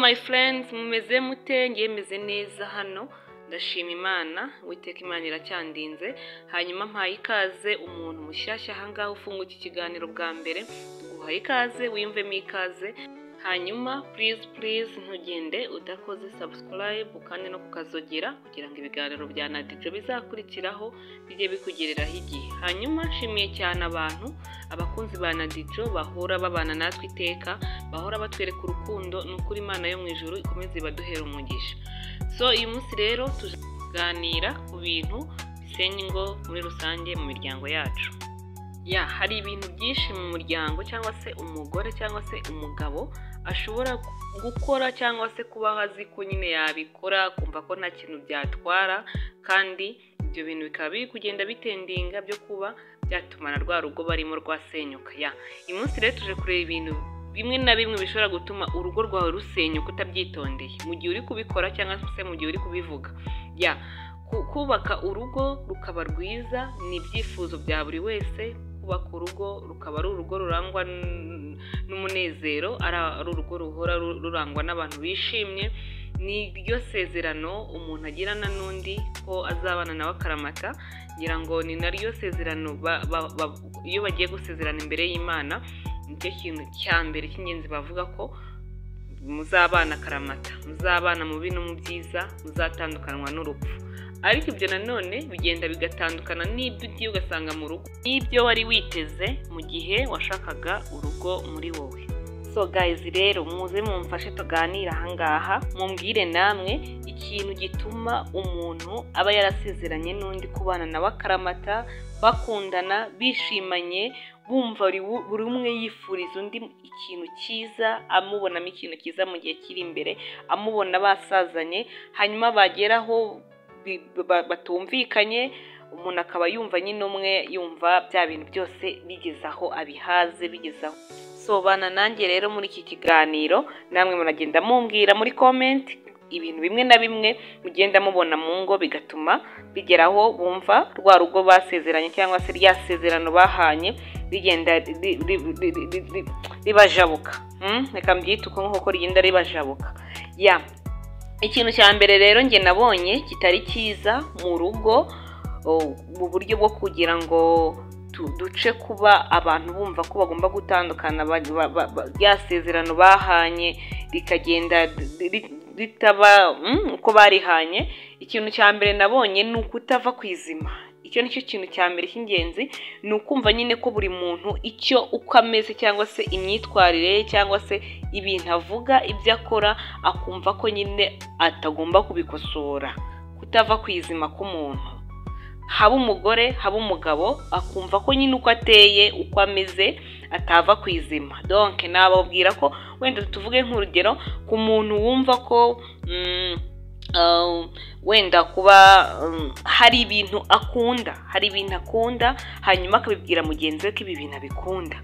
my friends, mumeze mute? Ngiye meze neza hano, ndashima Imana, Uwiteka Imana iracyandinze. Hanyuma mpaye ikaze umuntu mushyashya ahangaha ufunga iki kiganiro bwa mbere, guhaye ikaze, wiyumvemo ikaze. Hanyuma please ntugende udakoze subscribe kandi no kukazogera kugira ngo ibiganiro bya Nadijo bizakurikiraho bijye bikugereraho igihe. Hanyuma nshimiye cyane abantu abakunzi ba Nadijo bahora babana natwe iteka, bahora batwereka urukundo, n'ukuri Imana yo mu ijuru ikomeze baduhera umugisha. So uyu munsi rero tuganira ku bintu bisenya ingo muri rusange mu miryango yacu. Hari ibintu byinshi mu muryango cyangwa se umugore cyangwa se umugabo ashobora gukora cyangwa se kuba azi ko nyine yabikora, kumva ko nta kintu byatwara, kandi ibyo bintu bikaba biri kugenda bitendinga byo kuba byatuma na rwa rugo barimo rwasenyuka. Uyu munsi rero tuje kureba ibintu bimwe na bimwe bishobora gutuma urugo rwawe rusenyuka utabyitondeye mu gihe uri kubikora cyangwa se mu gihe uri kubivuga. Kubaka urugo rukaba rwiza ni ibyifuzo bya buri wese. Kubaka urugo rukaba ari urugo rurangwa n'umunezero, ari urugo ruhora rurangwa n'abantu bishimye, ni ryo sezerano umuntu agirana n'undi ko azabana nawe akaramata. ngira ngo ni naryo sezerano iyo bagiye gusezerana imbere y'Imana, nicyo kintu cya mbere cy'ingenzi bavuga ko muzabana akaramata, muzabana mu bino mu byiza, muzatandukanwa n'urupfu. Ariko ibyo nanone bigenda bigatandukana n'ibyo ugiye ugasanga mu rugo, n'ibyo wari witeze mu gihe washakaga urugo muri wowe. So guys, rero muze mumfashe tuganira ahangaha, mumbwire namwe ikintu gituma umuntu aba yarasezeranye n'undi kubana nawe akaramata, bakundana, bishimanye, bumva buri umwe yifuriza undi ikintu cyiza, amubonamo ikintu cyiza mu gihe kiri imbere, amubona basazanye, hanyuma bageraho batumvikanye, umuntu akaba yumva nyine umwe yumva bya bintu byose bigezaho abihaze bigezaho. So bana nanjye rero muri iki kiganiro, namwe muragenda mumbwira muri comment ibintu bimwe na bimwe mugenda mubona mu ngo bigatuma bigeraho bumva rwa rugo basezeranye cyangwa se rya sezerano bahanye rigenda ribajabuka. Reka mbyite uko nk'uko rigenda ribajabuka. Ikintu cya mbere rero njye nabonye kitari cyiza mu rugo, mu buryo bwo kugira ngo duce kuba abantu bumva ko bagomba gutandukana, rya sezerano bahanye rikagenda ritaba uko barihanye. Ikintu cya mbere nabonye ni ukutava ku izima. Icyo nicyo kintu cya mbere cy'ingenzi, ni ukumva nyine ko buri muntu icyo uko ameze cyangwa se imyitwarire cyangwa se ibintu avuga, ibyo akora, akumva ko nyine atagomba kubikosora. Kutava ku izima k'umuntu, haba umugore haba umugabo, akumva ko nyine uko ateye uko ameze atava ku izima. Donc nababwira ko wenda tuvuge nk'urugero ku muntu wumva ko wenda kuba hari ibintu akunda, hanyuma akabibwira mugenzi we ko ibi bintu abikunda.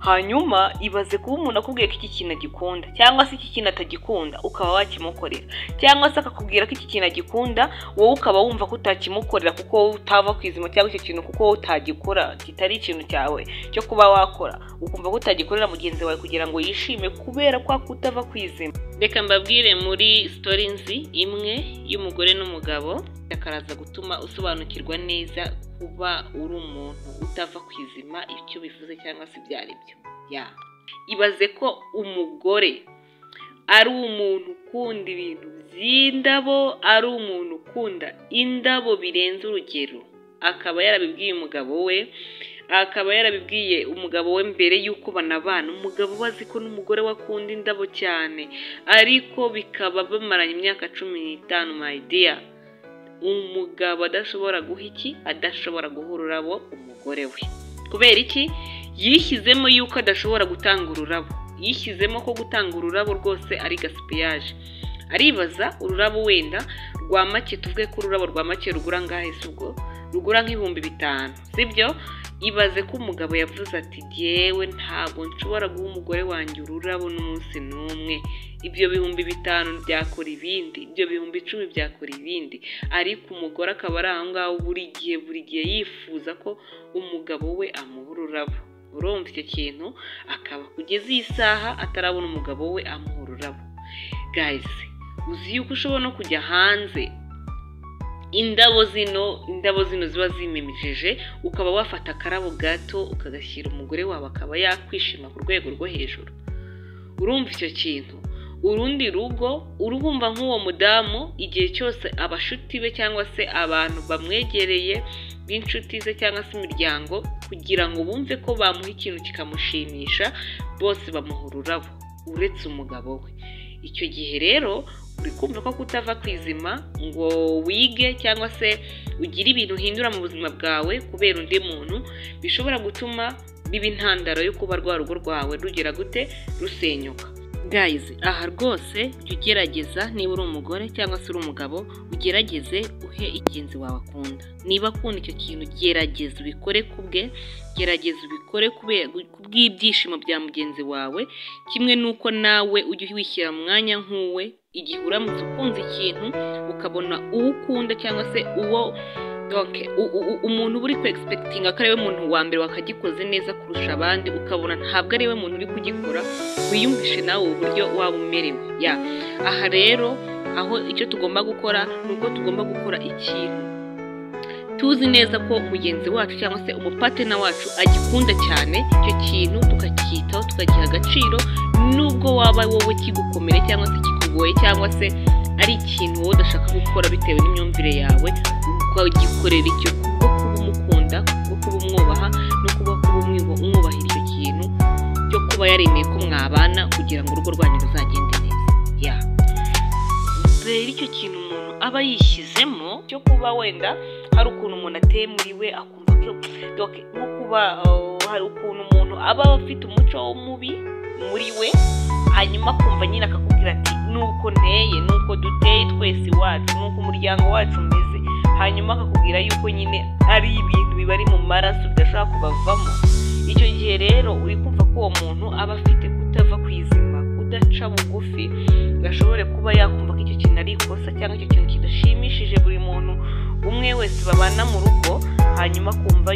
Hanyuma ibaze kuba umuntu akubwiye ko iki kintu agikunda cyangwa se iki kintu atagikunda, ukaba wakimukorera, cyangwa se akakubwira ko iki kintu agikunda, wowe ukaba wumva ko utakimukorera kuko wowe utava ku izima, cyangwa icyo kintu kuko wowe utagikora, kitari ikintu cyawe cyo kuba wakora, ukumva ko utagikorera mugenzi wawe kugira ngo yishime kubera ko utava ku izima. Reka mbabwire muri story nzi imwe y'umugore n'umugabo, akaraza gutuma usobanukirwa neza kuba uri umuntu utava ku izima icyo bivuze cyangwa se ibyo ari byo. Ibaze ko umugore ari umuntu ukunda ibintu by'indabo, ari umuntu ukunda indabo birenze urugero, akaba yarabibwiye umugabo we, akaba yarabibwiye umugabo we mbere y'uko banabana. Umugabo bazi ko n'umugore wakunda indabo cyane, ariko bikaba bamaranye imyaka 15 my dear. Umugabo adashobora guha iki, adashobora guha ururabo umugore we. Kubera iki? Yishyizemo yuko adashobora gutanga ururabo, yishyizemo ko gutanga ururabo rwose ari gaspillage. Aribaza ururabo wenda rwa make, tuvuge ko ururabo rwa make rugura ngahe? Subwo rugura nk'ibihumbi 5, sibyo? Ibaze ko umugabo yavuze ati yewe ntago nshobora guha umugore wanjye ururabo n'umunsi n'umwe, ibyo bihumbi 5 byakora ibindi, ibyo bihumbi 10 byakora ibindi. Ariko umugore akaba ari aho ngaho buri gihe yifuza ko umugabo we amuha ururabo. Urumva icyo kintu, akaba kugeza iyi saha atarabona umugabo we amuha ururabo. guys, uzi yuko ushobora no kujya hanze indabo zino ziba zimemejeje, ukaba wafata akarabo gato ukagashyira umugore wawe akaba yakwishima ku rwego rwo hejuru. Urumva icyo kintu? Urundi rugo urumva nk'uwo mudamu igihe cyose abashuti be cyangwa se abantu bamwegereye b'inshuti ze cyangwa se imiryango, kugira ngo bumve ko bamuha ikintu kikamushimisha, bose bamuha ururabo uretse umugabo we. Icyo gihe rero uri kumva ko kutava ku izima ngo wige cyangwa se ugire ibintu uhindura mu buzima bwawe kubera undi muntu, bishobora gutuma biba intandaro yo kuba rwa rugo rwawe rugera gute, rusenyuka. Guys, aha rwose jya ugerageza, niba uri umugore cyangwa se uri umugabo, ugerageze uhe igenzi wawe akunda. Niba akunda icyo kintu, gerageza ubikore kubwe, gerageza ubikore kubw'ibyishimo bya mugenzi wawe, kimwe nuko nawe ujye wishyira mu mwanya nk'uwe. Igihe uramutse ukunze ikintu ukabona uwo ukunda cyangwa se uwo umuntu uri ku expectinga ko ari we muntu wa mbere wakagikoze neza kurusha abandi, ukabona ntabwo ari we muntu uri kugikora, wiyumvishe nawe uburyo waba umerewe. Aha rero aho icyo tugomba gukora ni uko tugomba gukora ikintu tuzi neza ko mugenzi wacu cyangwa se umupatena wacu agikunda cyane, icyo kintu tukacyitaho tukagiha agaciro, nubwo waba wowe kigukomere cyangwa se kikugoye cyangwa se ari ikintu wowe udashaka gukora bitewe n'imyumvire yawe, ukagikorera icyo kuko kuba umukunda, kuko kuba umwubaha, no kuba umwubahira icyo kintu cyo kuba yaremeye ko mwabana kugira ngo urugo rwanyu ruzagende neza. Rero icyo kintu umuntu aba yishyizemo cyo kuba wenda hari ukuntu umuntu ateye muri we akumva ko nko kuba hari ukuntu umuntu aba afite umuco mubi muri we, hanyuma akumva nyine akakubwira ati nuko nteye, nuko duteye twese iwacu, nuko umuryango wacu umeze, hanyuma akakubwira yuko nyine ari ibintu bibari mu maraso bidashobora kubavamo. Icyo gihe rero uri kumva ko uwo muntu aba afite kutava ku izima, kudaca bugufi, gashobore kuba yakumva ko icyo kintu ari ikosa cyangwa icyo kintu kidashimishije buri muntu umwe wese babana mu rugo, hanyuma akumva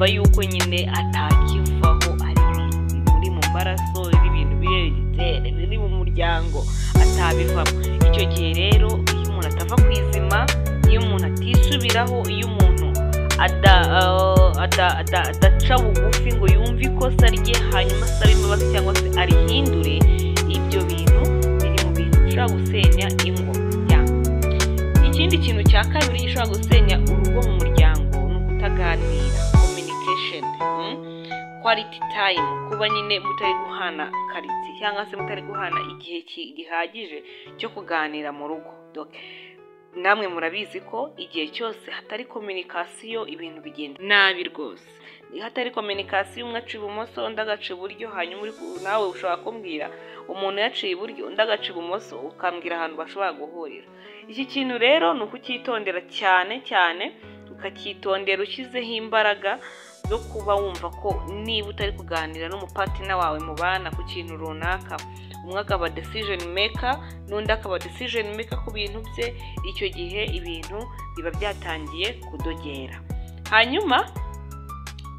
yuko nyine atakivaho, ari ibintu biri mu maraso, ari ibintu biri mu muryango, atabivamo. Icyo gihe rero iyo umuntu atava ku izima, iyo umuntu atisubiraho, iyo umuntu adaca bugufi ngo yumve ikosa rye hanyuma asabe imbabazi cyangwa se arihindure, ibyo bintu biri mu bintu bishobora gusenya ingo. Ikindi kintu cya kabiri gishobora gusenya urugo mu muryango ni ukutaganira, communication, quality time, kuba nyine mutari guhana kariti cyangwa se mutari guhana igihe gihagije cyo kuganira mu rugo. Namwe murabizi ko igihe cyose hatari communication ibintu bigenda nabi rwose. Hatari communication, umwe aca ibumoso undi agaca iburyo, hanyuma nawe ushobora kumbwira umuntu yaciye iburyo undi agaca ibumoso, ukambwira ahantu bashobora guhurira. Iki kintu rero ni ukucyitondera cyane cyane, ukacyitondera ushyizeho imbaraga zo kuba wumva ko niba utari kuganira n'umupatina wawe mubana ku kintu runaka, umwe akaba decision maker n'undi akaba decision maker ku bintu bye, icyo gihe ibintu biba byatangiye kudogera. Hanyuma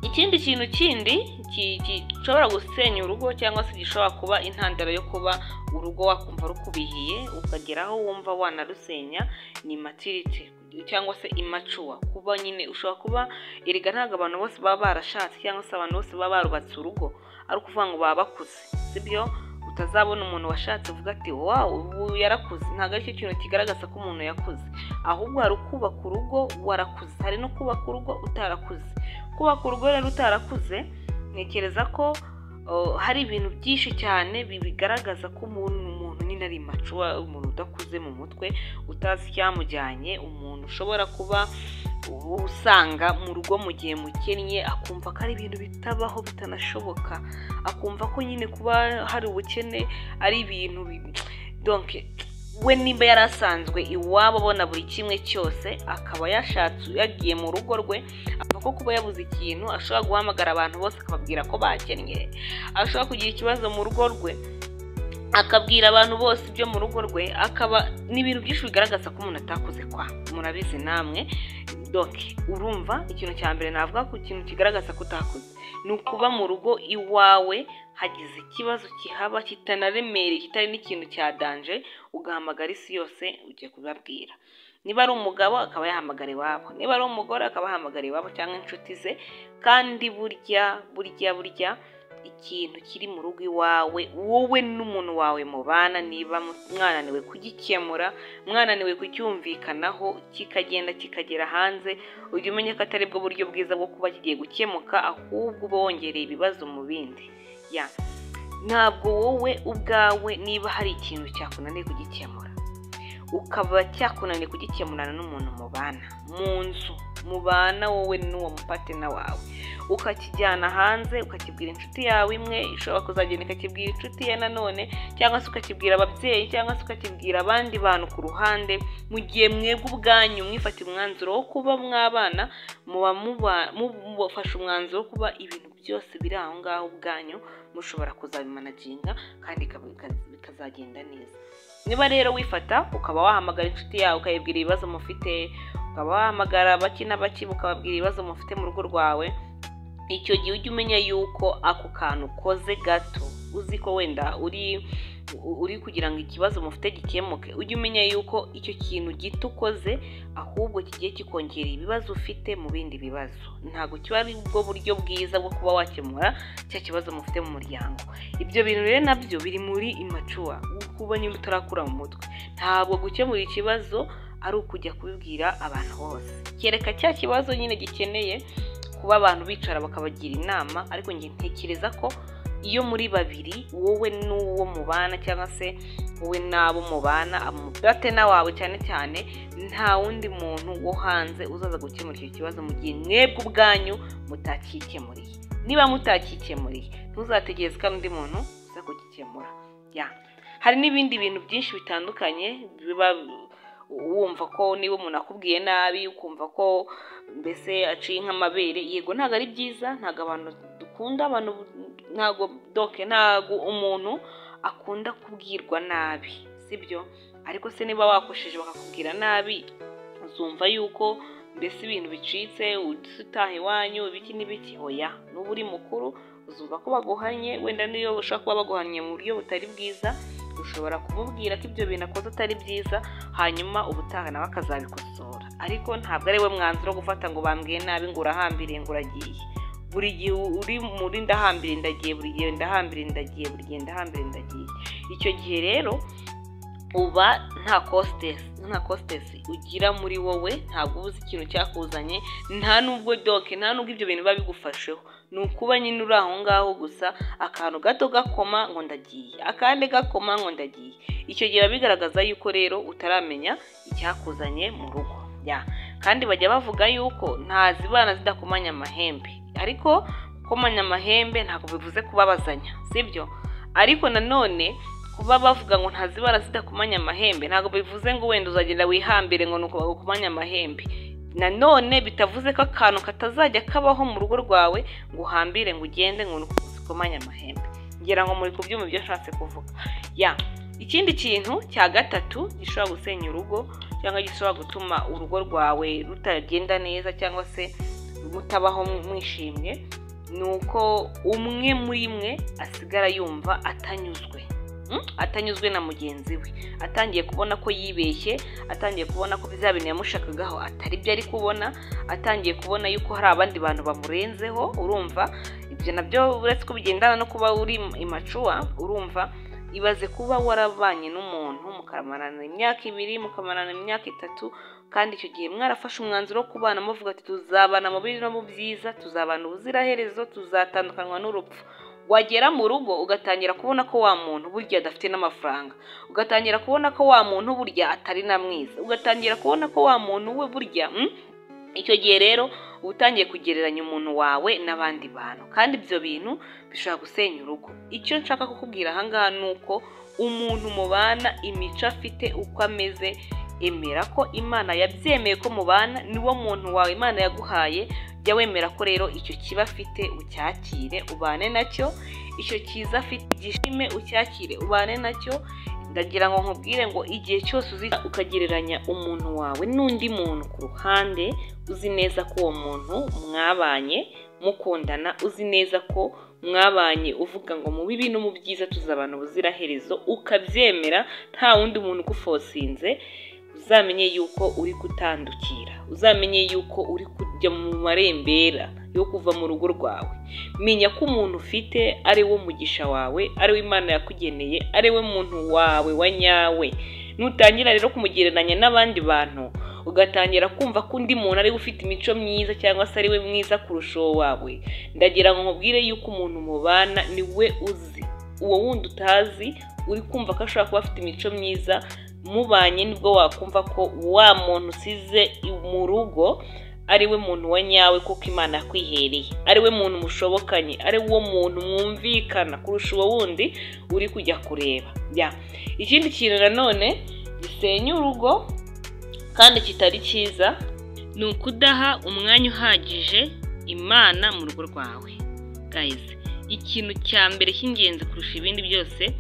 ikindi kintu gishobora gusenya urugo cyangwa se gishobora kuba intandaro yo kuba urugo wakumva rukubihiye ukageraho wumva wanarusenya, ni maturity cyangwa se immature. Kuba nyine ushobora kuba erega ntabwo abantu bose baba barashatse cyangwa se abantu bose baba barubatse urugo ari ukuvuga ngo baba bakuze, sibyo? Utazabona umuntu washatse uvuga ati wow ubu yarakuze, ntabwo ari cyo kintu kigaragaza ko umuntu yakuze, ahubwo hari ukubaka urugo warakuze, hari no kubaka urugo utarakuze. Kubaka urugo rero utarakuze, ntekereza ko hari ibintu byinshi cyane bigaragaza ko umuntu nyine ari mature, umuntu udakuze mu mutwe, utazi icyamujyanye, umuntu ushobora kuba usanga mu rugo mu gihe mukennye akumva ko ari ibintu bitabaho bitanashoboka, akumva ko nyine kuba hari ubukene ari ibintu donc we nimba yarasanzwe iwabo abona buri kimwe cyose, akaba yashatse yagiye mu rugo rwe, avuga ko kuba yabuze ikintu ashobora guhamagara abantu bose akababwira ko bakennye, ashobora kugira ikibazo mu rugo rwe akabwira abantu bose ibyo mu rugo rwe, akaba n'ibintu byinshi bigaragaza ko umuntu atakoze kwa murabizi namwe. Donc urumva ikintu cya mbere navuga ko ikintu kigaragaza ko utakoze ni ukuba mu rugo iwawe hagize ikibazo kihaba kitanaremereye, kitari n'ikintu cya danger, ugahamagara isi yose ugiye kubabwira. Niba ari umugabo akaba yahamagara iwabo, niba ari umugore akaba yahamagara iwabo cyangwa inshuti ze. Kandi burya ikintu kiri mu rugo iwawe, wowe n'umuntu wawe mubana, niba mwananiwe kugikemura, mwananiwe kucyumvikanaho, kikagenda kikagera hanze, ujye umenya ko atari bwo buryo bwiza bwo kuba kigiye gukemuka, ahubwo uba wongereye ibibazo mu bindi. Ntabwo wowe ubwawe niba hari ikintu cyakunaniye kugikemura, ukaba cyakunaniye kugikemurana n'umuntu mubana mu nzu, mubana wowe n'uwo mupatena wawe, ukakijyana hanze ukakibwira inshuti yawe imwe, ishobora kuzagenda ikakibwira inshuti ye nanone, cyangwa se ukakibwira ababyeyi, cyangwa se ukakibwira abandi bantu ku ruhande, mu gihe mwebwe ubwanyu mwifatira umwanzuro wo kuba mwabana, mubafashe umwanzuro wo kuba ibintu byose biri aho ngaho ubwanyu mushobora kuzabimanaginga kandi bikazagenda neza. Niba rero wifata ukaba wahamagara inshuti yawe ukayibwira ibibazo mufite, ukaba wahamagara baki n'abaki ukababwira ibibazo mufite mu rugo rwawe, icyo gihe ujye umenya yuko ako kantu ukoze gato, uzi ko wenda uri kugira ngo ikibazo mufite gikemuke, ujye umenya yuko icyo kintu gito ukoze ahubwo kigiye kikongera ibibazo ufite mu bindi bibazo. Ntabwo kiba ari ubwo buryo bwiza bwo kuba wakemura cya kibazo mufite mu muryango. Ibyo bintu rero nabyo biri muri immature, kuba nyine utarakura mu mutwe. Ntabwo gukemura ikibazo ari ukujya kubibwira abantu bose, kereka cya kibazo nyine gikeneye kuba abantu bicara bakabagira inama. Ariko njye ntekereza ko iyo muri babiri, wowe n'uwo mubana cyangwa se wowe n'abo mubana, umupatena wawe cyane cyane, nta wundi muntu wo hanze uzaza gukemura icyo kibazo mu gihe mwebwe ubwanyu mutakikemuriye. Niba mutakikemuriye, ntuzategereze ko undi muntu uza kugikemura. Hari n'ibindi bintu byinshi bitandukanye biba wumva ko niba umuntu akubwiye nabi, ukumva ko mbese aciye nk'amabere. Yego ntabwo ari byiza, ntabwo abantu dukunda, ntabwo umuntu akunda kubwirwa nabi, sibyo? Ariko se niba wakosheje bakakubwira nabi, uzumva yuko mbese ibintu bicitse, utaha iwanyu ibiki n'ibiki? Oya, n'ubu uri mukuru uzumva ko baguhanye, wenda niyo ushaka kuba baguhanye mu buryo butari bwiza, ushobora kumubwira ko ibyo bintu akoze atari byiza, hanyuma ubutaha nawe akazabikosora. Ariko ntabwo ari we mwanzuro wo gufata ngo bambwiye nabi ngo urahambiriye ngo uragiye. Buri gihe uri muri ndahambiriye ndagiye, buri gihe ndahambiriye ndagiye, buri gihe ndahambiriye ndagiye. Icyo gihe rero uba nta costesi ugira muri wowe, ntabwo ubuze ikintu cyakuzanye, nta nubwo ibyo bintu biba bigufasheho. Ni ukuba nyine uri aho ngaho gusa, akantu gato gakoma ngo ndagiye, akandi gakoma ngo ndagiye. Icyo gihe bigaragaza yuko rero utaramenya icyakuzanye mu rugo. Kandi bajya bavuga yuko ntazibana zidakomanya amahembe, ariko komanya amahembe ntabwo bivuze kubabazanya, sibyo? Ariko nanone kuba bavuga ngo ntazibara zidakomanya amahembe ntabwo bivuze ngo wenda uzagenda wihambire ngo nuko bagukomanya amahembe. Nanone bitavuze ko akantu katazajya kabaho mu rugo rwawe ngo uhambire ngo ugende ngo nuko uzikomanya amahembe. Ngira ngo muri kubyuma ibyo nshatse kuvuga. Ikindi kintu cya gatatu gishobora gusenya urugo cyangwa gishobora gutuma urugo rwawe rutagenda neza cyangwa se mutabaho mwishimye, ni uko umwe muri mwe asigara yumva atanyuzwe na mugenzi we, atangiye kubona ko yibeshye, atangiye kubona ko bizaba ibintu yamushakagaho atari byo ari kubona, atangiye kubona yuko hari abandi bantu bamurenzeho. Urumva ibyo nabyo uretse ko bigendana no kuba uri immature. Urumva ibaze kuba warabanye n'umuntu mukamarana imyaka 2, mukamarana imyaka 3, kandi icyo gihe mwarafashe umwanzuro wo kubana muvuga ati tuzabana mu bibi no mu byiza, tuzabana ubuziraherezo, tuzatandukanwa n'urupfu. Wagera mu rugo ugatangira kubona ko wa muntu burya adafite n'amafaranga, ugatangira kubona ko wa muntu burya atari na mwiza, ugatangira kubona ko wa muntu we burya icyo gihe rero utangiye kugereranya umuntu wawe n'abandi bantu, kandi ibyo bintu bishobora gusenya urugo. Icyo nshaka kukubwira aha ngaha ni uko umuntu mubana imico afite uko ameze, emera ko Imana yabyemeye ko mubana, niwo muntu wawe Imana yaguhaye, jya wemera ko rero icyo kiba afite ucyakire ubane nacyo, icyo kiza afite gishime ucyakire ubane nacyo. Ndagira ngo nkubwire ngo igihe cyose uzi ukagereranya umuntu wawe n'undi muntu ku ruhande, uzi neza ko uwo muntu mwabanye mukundana, uzi neza ko mwabanye uvuga ngo mu bibi no mu byiza tuzabana ubuziraherezo, ukabyemera nta wundi muntu ugufosinze, uzamenye yuko uri gutandukira, uzamenye yuko uri kujya mu marembera yo kuva mu rugo rwawe. Menya ko umuntu ufite ari wo mugisha wawe, ari we Imana yakugeneye, ari we muntu wawe wa nyawe. Nutangira rero kumugereranya n'abandi bantu, ugatangira kumva ko undi muntu ari we ufite imico myiza cyangwa se ari we mwiza kurusha wawe, ndagira ngo nkubwire yuko umuntu mubana ni we uzi. Uwo wundi utazi uri kumva ko ashobora kuba afite imico myiza, mubanye nibwo wakumva ko wa muntu usize mu rugo ari we muntu wa nyawe kuko Imana yakwihereye, ari we muntu mushobokanye, ari wo muntu mwumvikana kurusha uwo wundi uri kujya kureba. Ikindi kintu nanone gisenya urugo kandi kitari cyiza ni ukudaha umwanya uhagije Imana mu rugo rwawe. Guys, ikintu cya mbere cy'ingenzi kurusha ibindi byose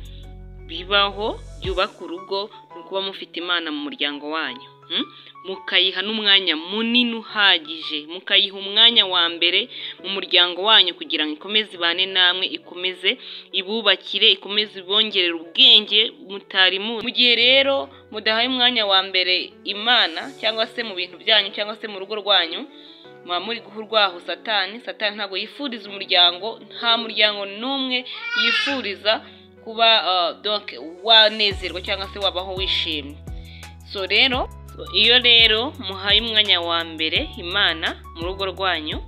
bibaho byubaka urugo ni ukuba mufite Imana mu muryango wanyu, mukayiha n'umwanya munini uhagije, mukayiha umwanya wa mbere mu muryango wanyu kugira ngo ikomeze ibane namwe, ikomeze ibubakire, ikomeze ibongerera ubwenge mutari muzi. Mu gihe rero mudahaye umwanya wa mbere Imana cyangwa se mu bintu byanyu cyangwa se mu rugo rwanyu, muba muri guha urwaho Satani. Satani ntabwo yifuriza umuryango, nta muryango n'umwe yifuriza kuba wanezerwa cyangwa se wabaho wishimye. Iyo rero muhaye umwanya wa mbere Imana mu rugo rwanyu,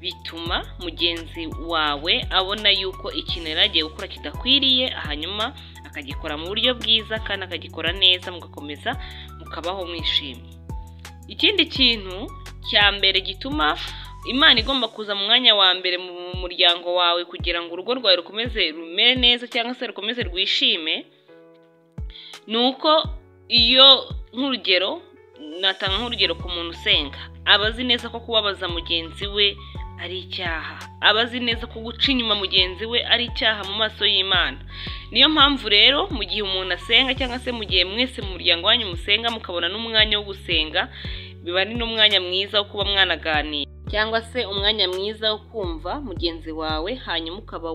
bituma mugenzi wawe abona yuko ikintu yaragiye gukora kidakwiriye, hanyuma akagikora mu buryo bwiza kandi akagikora neza, mugakomeza mukabaho mwishimye. Ikindi kintu cya mbere gituma Imana igomba kuza mu mwanya wa mbere mu muryango wawe kugira ngo urugo rwawe rukomeze rumere neza cyangwa se rukomeze rwishime, ni uko iyo natanga nk'urugero ku muntu usenga, aba azi neza ko kubabaza mugenzi we ari icyaha, aba azi neza ko guca inyuma mugenzi we ari icyaha mu maso y'Imana. Niyo mpamvu rero mu gihe umuntu asenga cyangwa se mu gihe mwese mu muryango wanyu musenga mukabona n'umwanya wo gusenga, biba ari n'umwanya mwiza wo kuba mwanaganira cyangwa se umwanya mwiza wo kumva mugenzi wawe, hanyuma ukaba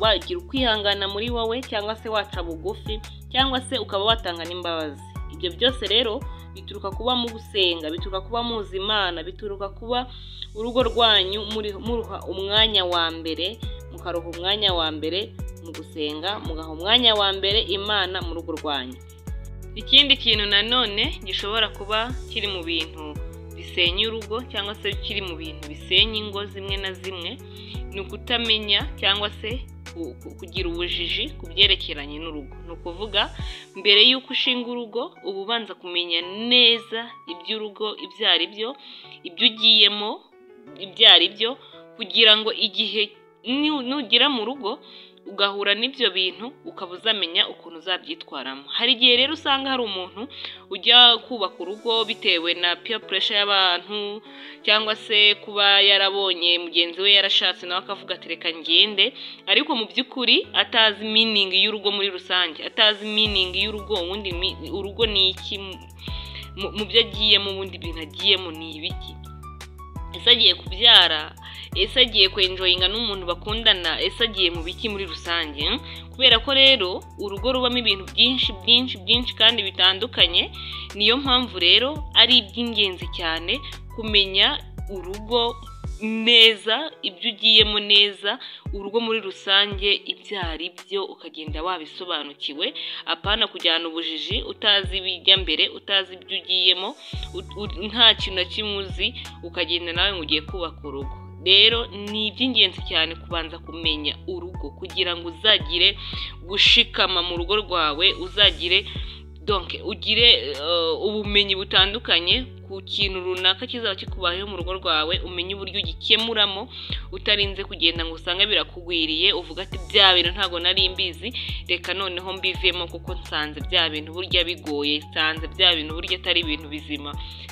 wagira ukwihangana muri wowe cyangwa se waca bugufi cyangwa se ukaba watanga n'imbabazi. Ibyo byose rero bituruka kuba mu gusenga, bituruka kuba muzi Imana, bituruka kuba urugo rwanyu muruha umwanya wa mbere, mukaruha umwanya wa mbere mu gusenga, mugaha umwanya wa mbere Imana mu rugo rwanyu. Ikindi kintu nanone gishobora kuba kiri mu bintu bisenya urugo cyangwa se kiri mu bintu bisenya ingo zimwe na zimwe, ni ukutamenya cyangwa se kugira ubujiji ku byerekeranye n'urugo. Ni ukuvuga mbere y'uko ushinga urugo uba ubanza kumenya neza iby'urugo ibyo ari byo, ibyo ugiyemo ibyo ari byo, kugira ngo igihe nugera mu rugo ugahura n'ibyo bintu ukaba uzamenya ukuntu uzabyitwaramo. Hari igihe rero usanga hari umuntu ujya kubaka urugo bitewe na peer pressure y'abantu cyangwa se kuba yarabonye mugenzi we yarashatse nawe akavuga ati reka ngende, ariko mu by'ukuri atazi meaning y'urugo muri rusange, atazi meaning y'urugo. Ubundi urugo ni iki mu byo agiyemo, ubundi ibintu agiyemo ni ibiki? Ese agiye kubyara? Ese agiye kwenjoyinga n'umuntu bakundana? Ese agiye mu biki muri rusange? Kubera ko rero urugo rubamo ibintu byinshi kandi bitandukanye. Niyo mpamvu rero ari iby'ingenzi cyane kumenya urugo neza, ibyo ugiyemo neza, urugo muri rusange ibyo ari byo, ukagenda wabisobanukiwe, apana kujyana ubujiji utazi ibijya mbere, utazi ibyo ugiyemo, nta kintu na kimwe uzi, ukagenda nawe ngo ugiye kubaka urugo. Rero ni iby'ingenzi cyane kubanza kumenya urugo kugira ngo uzagire gushikama mu rugo rwawe, ugire ubumenyi butandukanye ku kintu runaka kizaba kikubayeho mu rugo rwawe umenye uburyo ugikemuramo utarinze kugenda ngo usange birakugwiriye uvuga ati bya bintu ntago nari mbizi reka noneho mbivemo kuko nsanze bya bintu burya bigoye, nsanze bya bintu burya atari ibintu bizima,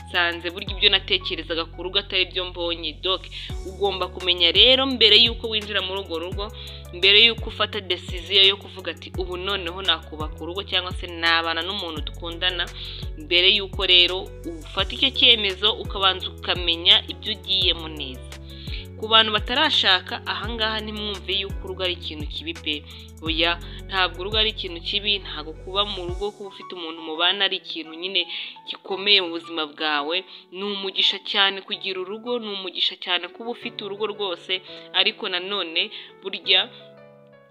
nsanze burya ibyo natekerezaga ku rugo atari byo mbonye. Donc ugomba kumenya rero mbere yuko winjira muri urwo rugo, mbere yuko ufata decision yo kuvuga ati ubu noneho nakubaka urugo cyangwa se nabana n'umuntu dukundana, mbere yuko rero ufata icyo cyemezo ukabanza ukamenya ibyo ugiyemo neza. Ku bantu batarashaka ahangaha ntimwumve yuko urugo ari ikintu kibi pe, oya ntabwo urugo ari ikintu kibi, ntabwo kuba mu rugo kuba ufite umuntu mubana ari ikintu nyine gikomeye mu buzima bwawe. Ni umugisha cyane kugira urugo, ni umugisha cyane kuba ufite urugo rwose, ariko nanone burya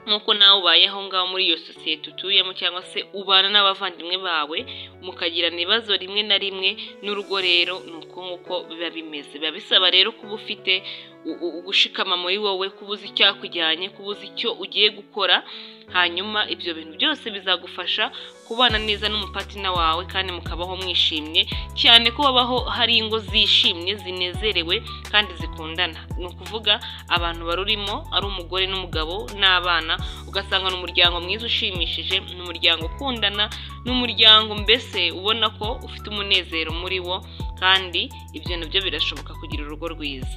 nkuko nawe ubayeho ngaho muri iyo sosiyete utuyemo cyangwa se ubana n'abavandimwe bawe mukagirana ibibazo rimwe na rimwe n'urugo, rero nuko nkuko biba bimeze. Biba bisaba rero kuba ufite ugushikama muri wowe, kubuza icyakujyanye, kubuza icyo ugiye gukora, hanyuma ibyo bintu byose bizagufasha kubana neza n'umupatina wawe kandi mukabaho mwishimye cyane, ko babaho hari ingo zishimye zinezerewe kandi zikundana. Ni ukuvuga abantu barurimo ari umugore n'umugabo n'abana, ugasanga ni umuryango mwiza ushimishije, ni umuryango ukundana, ni umuryango mbese ubona ko ufite umunezero muri wo, kandi ibyo nabyo birashoboka kugira urugo rwiza.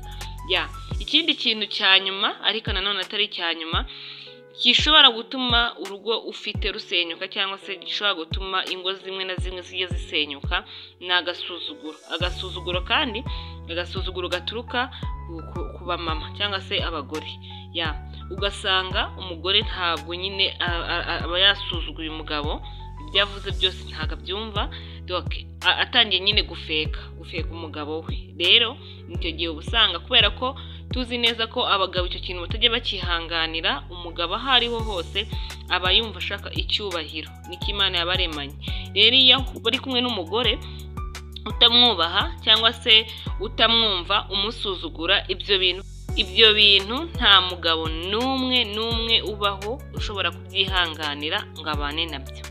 Ikindi kintu cya nyuma ariko nanone atari icya nyuma gishobora gutuma urugo ufite rusenyuka cyangwa se gishobora gutuma ingo zimwe na zimwe zijya zisenyuka ni agasuzuguro. Agasuzuguro kandi agasuzuguro gaturuka ku bamama cyangwa se abagore. Ugasanga umugore ntabwo nyine aba yasuzuguye umugabo, ibyo yavuze byose ntabwo abyumva, atangiye nyine gufeka umugabo we. Rero nicyo gihe uba usanga, kubera ko tuzi neza ko abagabo icyo kintu batajya bakihanganira, umugabo aho ariho hose aba yumva ashaka icyubahiro, niko Imana yabaremanye. Rero iyo bari kumwe n'umugore utamwubaha cyangwa se utamwumva, umusuzugura, ibyo bintu nta mugabo n'umwe ubaho ushobora kubyihanganira ngo abane nabyo.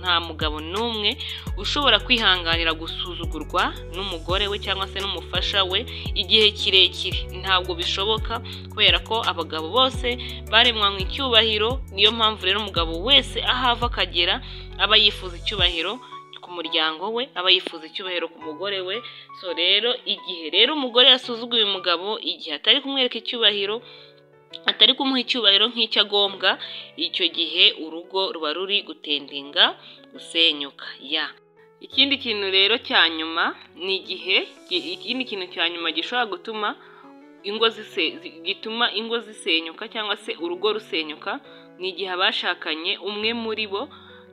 Nta mugabo n'umwe ushobora kwihanganira gusuzugurwa n'umugore we cyangwa se n'umufasha we igihe kirekire, ntabwo bishoboka, kubera ko abagabo bose baremanywe icyubahiro. Niyo mpamvu rero umugabo wese ahava akagera aba yifuza icyubahiro ku muryango we, aba yifuza icyubahiro ku mugore we. So rero igihe rero umugore yasuzuguye umugabo, igihe atari kumwereka icyubahiro, atari kumuha icyubahiro nk'icyo agombwa, icyo gihe urugo ruba ruri gutendinga gusenyuka. Ikindi kintu rero cya nyuma ni ikindi kintu cya nyuma gishobora gutuma ingo zisenyuka cyangwa se urugo rusenyuka, ni igihe abashakanye umwe muri bo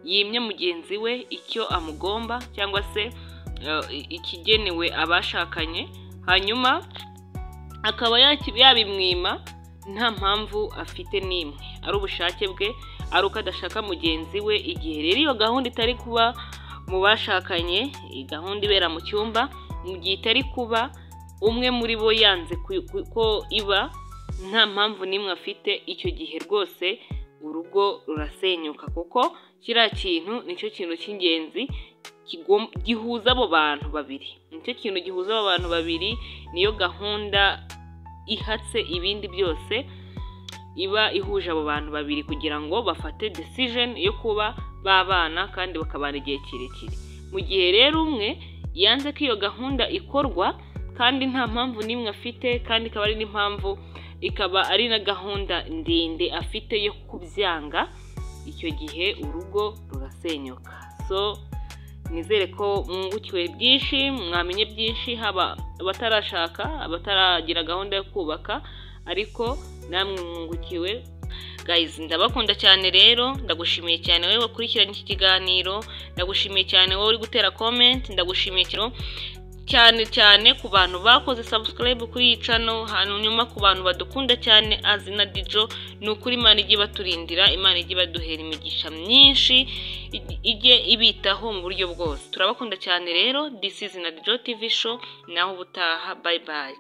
yimye mugenzi we icyo amugomba cyangwa se ikigenewe abashakanye, hanyuma akaba yabimwima nta mpamvu afite n'imwe, ari ubushake bwe, ari uko adashaka mugenzi we. Igihe rero iyo gahunda itari kuba mu bashakanye, gahunda ibera mu cyumba, mu gihe itari kuba, umwe muri bo yanze ko iba, nta mpamvu n'imwe afite, icyo gihe rwose urugo rurasenyuka, kuko kiriya kintu nicyo kintu cy'ingenzi gihuza abo bantu babiri. Nicyo kintu gihuza abo bantu babiri, niyo gahunda ihatse ibindi byose, iba ihuje abo bantu babiri kugira ngo bafate decision yo kuba babana kandi bakabana igihe kirekire. Mu gihe rero umwe yanze ko iyo gahunda ikorwa kandi nta mpamvu n'imwe afite, kandi ikaba ari n'impamvu, ikaba ari na gahunda ndende afite yo kubyanga, icyo gihe urugo rurasenyuka. So nizere ko mwungukiwe byinshi, mwamenye byinshi, haba abatarashaka, abataragira gahunda yo kubaka, ariko namwe mwungukiwe. Guys, ndabakunda cyane rero, ndagushimiye cyane wowe wakurikiranye iki kiganiro, ndagushimiye cyane wowe uri gutera comment, ndagushimiye cyane ku bantu bakoze subscribe kuri iyi channel, hanyuma ku bantu badukunda cyane Azina Dijo. Ni ukuri Imana ijye baturindira, Imana ijye baduhera imigisha myinshi, ijye ibitaho mu buryo bwose. Turabakunda cyane rero. This is na Dijo TV show, naho ubutaha, bye bye.